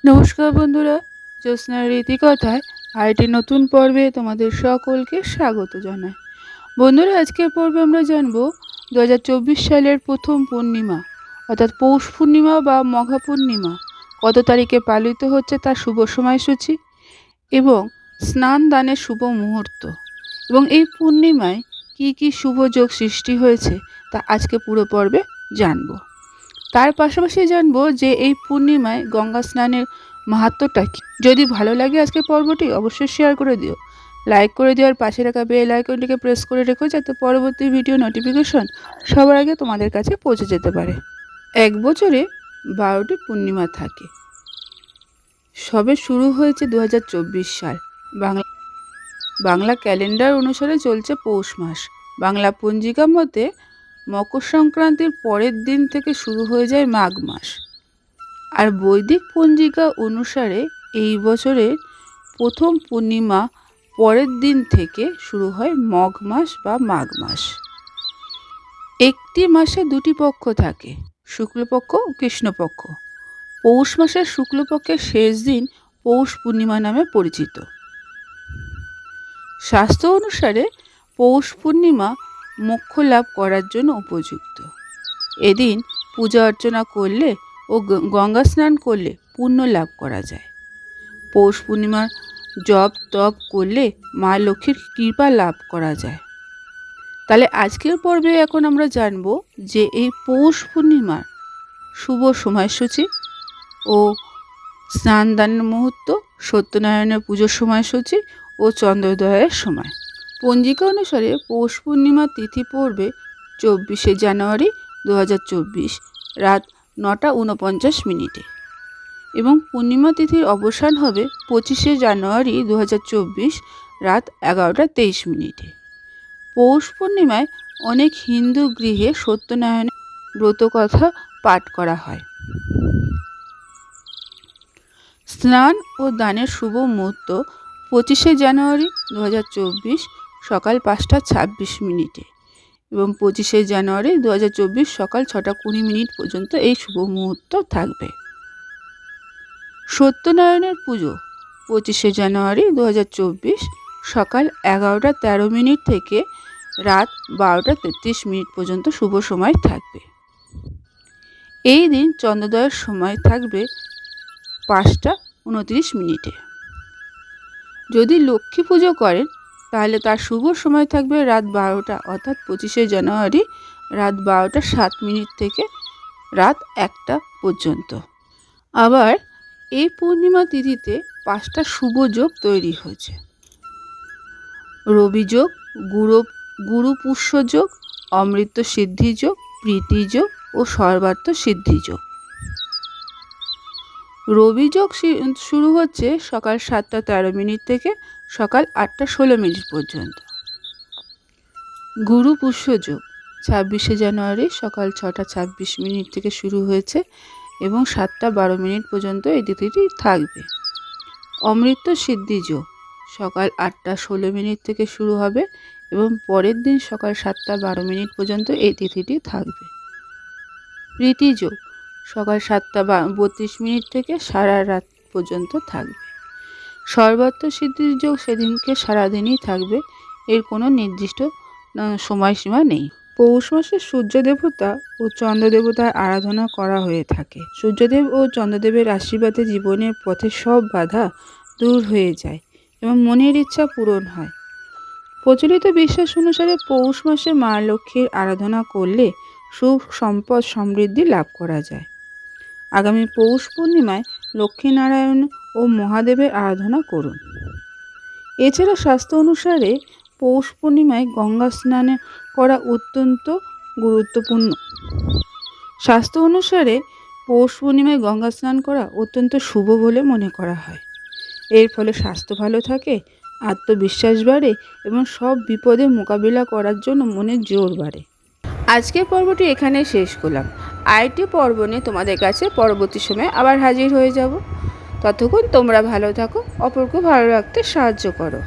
নমস্কার বন্ধুরা, জ্যোৎস্নার রীতিকথায় আরেকটি নতুন পর্বে তোমাদের সকলকে স্বাগত জানাই। বন্ধুরা, আজকের পর্বে আমরা জানব 2024 সালের প্রথম পূর্ণিমা অর্থাৎ পৌষ পূর্ণিমা বা মঘা পূর্ণিমা কত তারিখে পালিত হচ্ছে তার শুভ সময়সূচি এবং স্নান দানের শুভ মুহূর্ত এবং এই পূর্ণিমায় কি কি শুভ যোগ সৃষ্টি হয়েছে তা আজকে পুরো পর্বে জানব। তার পাশাপাশি জানবো যে এই পূর্ণিমায় গঙ্গা স্নানের মাহাত্ম্যটা কী। যদি ভালো লাগে আজকের পর্বটি অবশ্যই শেয়ার করে দিও, লাইক করে দিও আর পাশে রাখা বেল আইকনটিকে প্রেস করে রেখো যাতে পরবর্তী ভিডিও নোটিফিকেশন সবার আগে তোমাদের কাছে পৌঁছে যেতে পারে। এক বছরে 12টি পূর্ণিমা থাকে। সবে শুরু হয়েছে 2024 সাল। বাংলা ক্যালেন্ডার অনুসারে চলছে পৌষ মাস। বাংলা পঞ্জিকা মতে মকর সংক্রান্তির পরের দিন থেকে শুরু হয়ে যায় মাঘ মাস। আর বৈদিক পঞ্জিকা অনুসারে এই বছরের প্রথম পূর্ণিমা পরের দিন থেকে শুরু হয় মঘ মাস বা মাঘ মাস। একটি মাসে দুটি পক্ষ থাকে, শুক্লপক্ষ ও কৃষ্ণপক্ষ। পৌষ মাসের শুক্লপক্ষের শেষ দিন পৌষ পূর্ণিমা নামে পরিচিত। শাস্ত্র অনুসারে পৌষ পূর্ণিমা মোক্ষ লাভ করার জন্য উপযুক্ত। এদিন পূজা অর্চনা করলে ও গঙ্গা স্নান করলে পুণ্য লাভ করা যায়। পৌষ পূর্ণিমার জপ তপ করলে মা লক্ষ্মীর কৃপা লাভ করা যায়। তাহলে আজকের পর্বে এখন আমরা জানব যে এই পৌষ পূর্ণিমার শুভ সময়সূচি ও স্নান দানের মুহূর্ত, সত্যনারায়ণের পুজোর সময়সূচি ও চন্দ্রোদয়ের সময়। পঞ্জিকা অনুসারে পৌষ পূর্ণিমা তিথি পড়বে 24শে জানুয়ারি 2024 রাত 9:49 এবং পূর্ণিমা তিথির অবসান হবে 25শে জানুয়ারি 2024 রাত 11:23। পৌষ পূর্ণিমায় অনেক হিন্দু গৃহে সত্যনারায়ণের ব্রতকথা পাঠ করা হয়। স্নান ও দানের শুভ মুহূর্ত 25শে জানুয়ারি 2024 সকাল 5:26 এবং 25শে জানুয়ারি 2024 সকাল 6:20 পর্যন্ত এই শুভ মুহূর্ত থাকবে। সত্যনারায়ণের পুজো 25শে জানুয়ারি 2024 সকাল 11:13 থেকে রাত 12:33 পর্যন্ত শুভ সময় থাকবে। এই দিন চন্দ্রোদয়ের সময় থাকবে 5:29। যদি লক্ষ্মী পুজো করেন তাহলে তার শুভ সময় থাকবে রাত 12টা অর্থাৎ 25শে জানুয়ারি রাত 12:07 থেকে রাত 1টা পর্যন্ত। আবার এই পূর্ণিমা তিথিতে 5টা শুভ যোগ তৈরি হয়েছে। রবি যোগ, গুরু পুষ্য যোগ, অমৃত সিদ্ধি যোগ, প্রীতি যোগ ও সর্বার্থ সিদ্ধি যোগ। রবি যোগ শুরু হচ্ছে সকাল 7:13 থেকে সকাল 8:16 পর্যন্ত। গুরু পুষ্য যোগ 26শে জানুয়ারি সকাল 6:26 থেকে শুরু হয়েছে এবং 7:12 পর্যন্ত এই তিথিটি থাকবে। অমৃত সিদ্ধি যোগ সকাল 8:16 থেকে শুরু হবে এবং পরের দিন সকাল 7:12 পর্যন্ত এই তিথিটি থাকবে। প্রীতি যোগ সকাল 7:32 থেকে সারা রাত পর্যন্ত থাকবে। সর্বার্থ সিদ্ধির যোগ সেদিনকে সারাদিনই থাকবে, এর কোনো নির্দিষ্ট সময়সীমা নেই। পৌষ মাসে সূর্য দেবতা ও চন্দ্র দেবতার আরাধনা করা হয়ে থাকে। সূর্যদেব ও চন্দ্রদেবের আশীর্বাদে জীবনের পথে সব বাধা দূর হয়ে যায় এবং মনের ইচ্ছা পূরণ হয়। প্রচলিত বিশ্বাস অনুসারে পৌষ মাসে মা লক্ষ্মীর আরাধনা করলে সুখ সম্পদ সমৃদ্ধি লাভ করা যায়। আগামী পৌষ পূর্ণিমায় লক্ষ্মীনারায়ণ ও মহাদেবের আরাধনা করুন। এছাড়া শাস্ত্র অনুসারে পৌষ পূর্ণিমায় গঙ্গা স্নান করা অত্যন্ত গুরুত্বপূর্ণ। শাস্ত্র অনুসারে পৌষ পূর্ণিমায় গঙ্গা স্নান করা অত্যন্ত শুভ বলে মনে করা হয়। এর ফলে স্বাস্থ্য ভালো থাকে, আত্মবিশ্বাস বাড়ে এবং সব বিপদে মোকাবিলা করার জন্য মনের জোর বাড়ে। আজকের পর্বটি এখানে শেষ করলাম। আরেকটি পর্ব নিয়ে তোমাদের কাছে পরবর্তী সময়ে আবার হাজির হয়ে যাব। ততক্ষণ তোমরা ভালো থাকো, অপরকে ভালো রাখতে সাহায্য করো।